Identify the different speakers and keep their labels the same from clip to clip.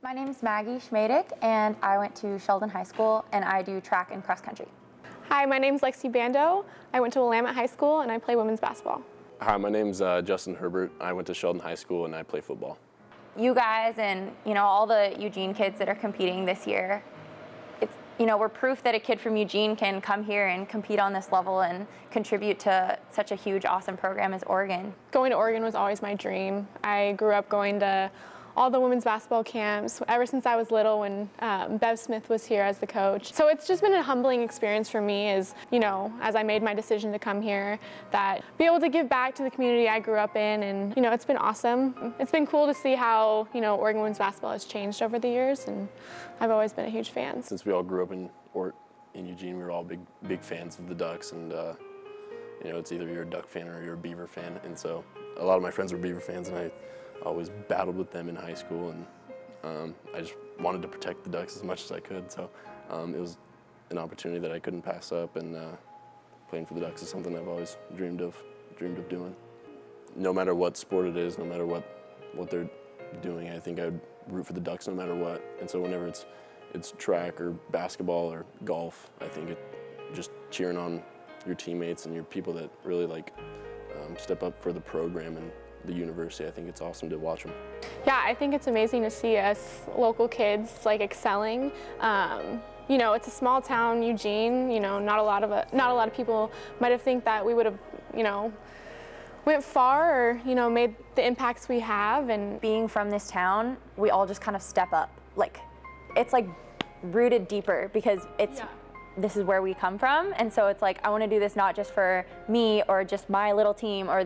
Speaker 1: My name's Maggie Schmadick, and I went to Sheldon High School, and I do track and cross country.
Speaker 2: Hi, my name's Lexi Bando. I went to Willamette High School, and I play women's basketball.
Speaker 3: Hi, my name's Justin Herbert. I went to Sheldon High School, and I play football.
Speaker 1: You guys and all the Eugene kids that are competing this year, it's we're proof that a kid from Eugene can come here and compete on this level and contribute to such a huge, awesome program as Oregon.
Speaker 2: Going to Oregon was always my dream. I grew up going to all the women's basketball camps ever since I was little when Bev Smith was here as the coach. So it's just been a humbling experience for me as I made my decision to come here, that be able to give back to the community I grew up in, and it's been awesome. It's been cool to see how Oregon women's basketball has changed over the years, and I've always been a huge fan.
Speaker 3: Since we all grew up in Eugene, we were all big fans of the Ducks, and it's either you're a Duck fan or you're a Beaver fan, and so a lot of my friends were Beaver fans, and I always battled with them in high school, and I just wanted to protect the Ducks as much as I could. So it was an opportunity that I couldn't pass up, and playing for the Ducks is something I've always dreamed of doing. No matter what sport it is, no matter what they're doing, I think I would root for the Ducks no matter what. And so whenever it's track or basketball or golf, I think just cheering on your teammates and your people that really step up for the program and the university, I think it's awesome to watch them.
Speaker 2: Yeah, I think it's amazing to see us local kids excelling. It's a small town, Eugene. Not a lot of people might have think that we would have, went far or made the impacts we have. And
Speaker 1: being from this town, we all just kind of step up. It's rooted deeper because this is where we come from, and so it's I want to do this not just for me or just my little team or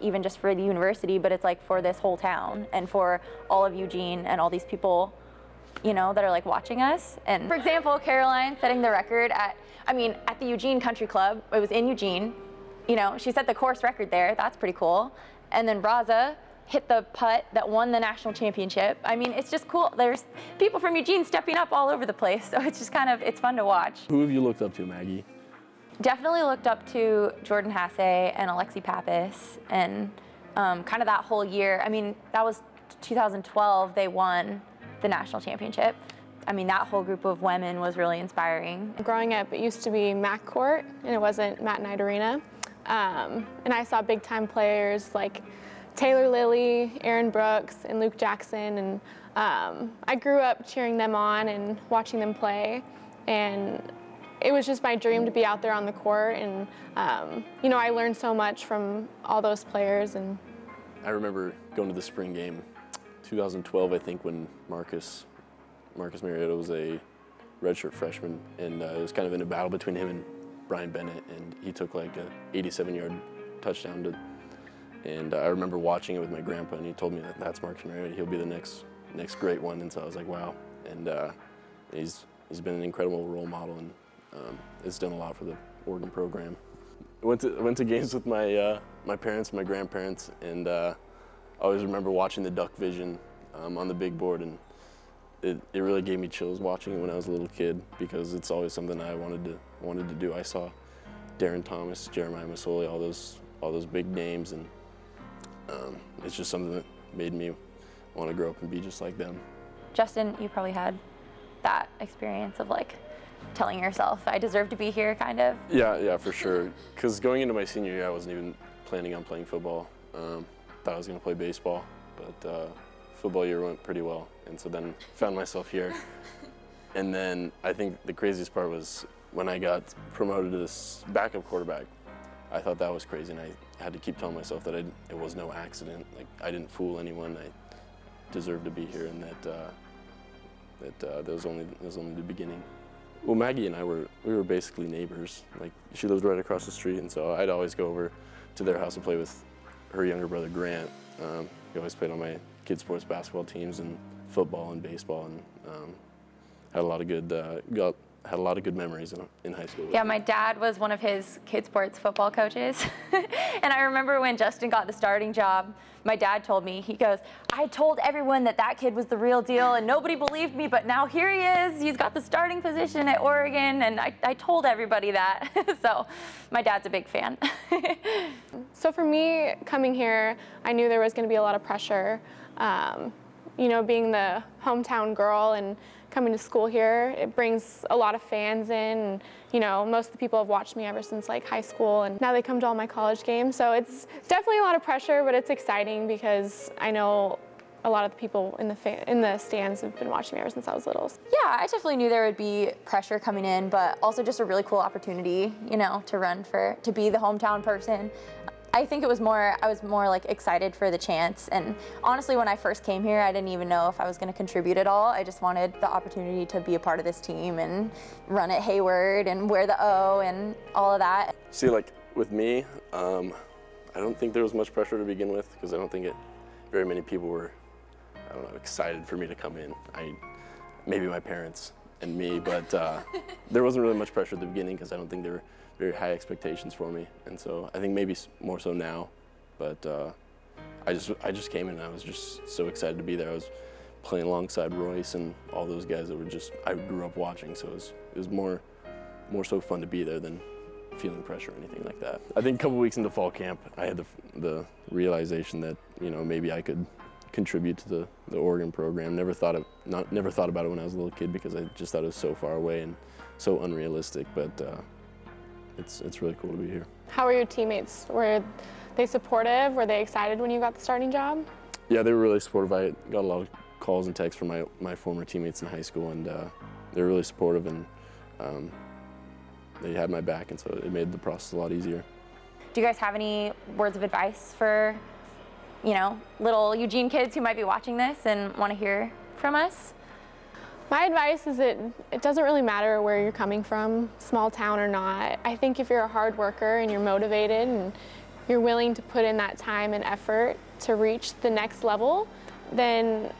Speaker 1: even just for the university, but it's for this whole town and for all of Eugene and all these people, that are watching us. And for example, Caroline setting the record at the Eugene Country Club. It was in Eugene. She set the course record there. That's pretty cool. And then Raza hit the putt that won the national championship. It's just cool. There's people from Eugene stepping up all over the place, so it's just it's fun to watch.
Speaker 3: Who have you looked up to, Maggie?
Speaker 1: Definitely looked up to Jordan Hasse and Alexi Pappas, and kind of that whole year. That was 2012, they won the national championship. That whole group of women was really inspiring.
Speaker 2: Growing up, it used to be MAC Court, and it wasn't Matt Knight Arena. And I saw big-time players like Taylor Lilly, Aaron Brooks, and Luke Jackson, and I grew up cheering them on and watching them play, and it was just my dream to be out there on the court, and I learned so much from all those players. And
Speaker 3: I remember going to the spring game, 2012, I think, when Marcus Mariota was a redshirt freshman, and it was kind of in a battle between him and Brian Bennett, and he took a 87-yard touchdown and I remember watching it with my grandpa, and he told me that's Marcus Mariota. He'll be the next great one. And so I was like, wow. And he's been an incredible role model, and it's done a lot for the Oregon program. I went to games with my parents and my grandparents, and I always remember watching the Duck Vision on the big board, and it really gave me chills watching it when I was a little kid, because it's always something I wanted to do. I saw Darren Thomas, Jeremiah Masoli, all those big names, and it's just something that made me want to grow up and be just like them.
Speaker 1: Justin, you probably had that experience of telling yourself, I deserve to be here, kind of?
Speaker 3: Yeah, for sure. Because going into my senior year, I wasn't even planning on playing football. Thought I was going to play baseball, but football year went pretty well, and so then found myself here. And then I think the craziest part was when I got promoted to this backup quarterback. I thought that was crazy, and I had to keep telling myself that it was no accident. I didn't fool anyone. I deserved to be here, and that was only the beginning. Well, Maggie and we were basically neighbors. She lived right across the street, and so I'd always go over to their house and play with her younger brother Grant. He always played on my kids' sports basketball teams and football and baseball, and had a lot of good memories in high school.
Speaker 1: Yeah, my dad was one of his kids' sports football coaches. And I remember when Justin got the starting job, my dad told me, he goes, I told everyone that kid was the real deal, and nobody believed me, but now here he is. He's got the starting position at Oregon, and I told everybody that. So my dad's a big fan.
Speaker 2: So for me, coming here, I knew there was going to be a lot of pressure. You know, being the hometown girl and coming to school here, it brings a lot of fans in. And, you know, most of the people have watched me ever since like high school, and now they come to all my college games. So it's definitely a lot of pressure, but it's exciting because I know a lot of the people in the stands have been watching me ever since I was little.
Speaker 1: Yeah, I definitely knew there would be pressure coming in, but also just a really cool opportunity, you know, to be the hometown person. I think I was more like excited for the chance. And honestly, when I first came here, I didn't even know if I was going to contribute at all. I just wanted the opportunity to be a part of this team and run at Hayward and wear the O and all of that.
Speaker 3: See, like with me, I don't think there was much pressure to begin with, because I don't think very many people were, I don't know, excited for me to come in. Maybe my parents and me, but there wasn't really much pressure at the beginning, because I don't think there were very high expectations for me. And so I think maybe more so now, but I just came in and I was just so excited to be there. I was playing alongside Royce and all those guys that I grew up watching, so it was more so fun to be there than feeling pressure or anything like that. I think a couple weeks into fall camp, I had the realization that, you know, maybe I could contribute to the Oregon program. Never thought about it when I was a little kid, because I just thought it was so far away and so unrealistic, but it's really cool to be here.
Speaker 2: How were your teammates? Were they supportive? Were they excited when you got the starting job?
Speaker 3: Yeah, they were really supportive. I got a lot of calls and texts from my former teammates in high school, and they were really supportive, and they had my back, and so it made the process a lot easier.
Speaker 1: Do you guys have any words of advice for, you know, little Eugene kids who might be watching this and want to hear from us?
Speaker 2: My advice is that it doesn't really matter where you're coming from, small town or not. I think if you're a hard worker and you're motivated and you're willing to put in that time and effort to reach the next level, then,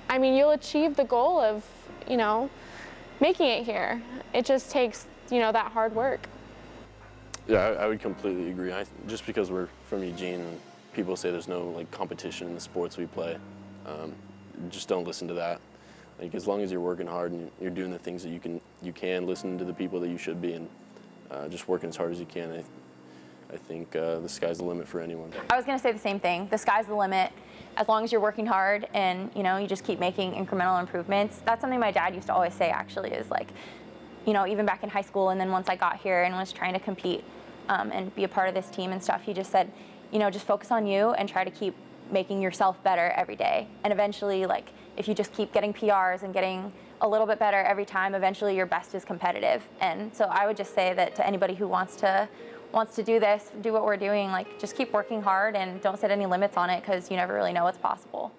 Speaker 2: I mean, you'll achieve the goal of, you know, making it here. It just takes, you know, that hard work.
Speaker 3: Yeah, I would completely agree. Just because we're from Eugene, and people say there's no like competition in the sports we play, just don't listen to that. Like, as long as you're working hard and you're doing the things that you can listen to the people that you should be, and just working as hard as you can, I think the sky's the limit for anyone.
Speaker 1: I was going to say the same thing. The sky's the limit. As long as you're working hard and, you know, you just keep making incremental improvements. That's something my dad used to always say, actually, is like, you know, even back in high school, and then once I got here and was trying to compete and be a part of this team and stuff, he just said, you know, just focus on you and try to keep making yourself better every day. And eventually, like, if you just keep getting PRs and getting a little bit better every time, eventually your best is competitive. And so I would just say that to anybody who wants to do this, do what we're doing, like, just keep working hard and don't set any limits on it, because you never really know what's possible.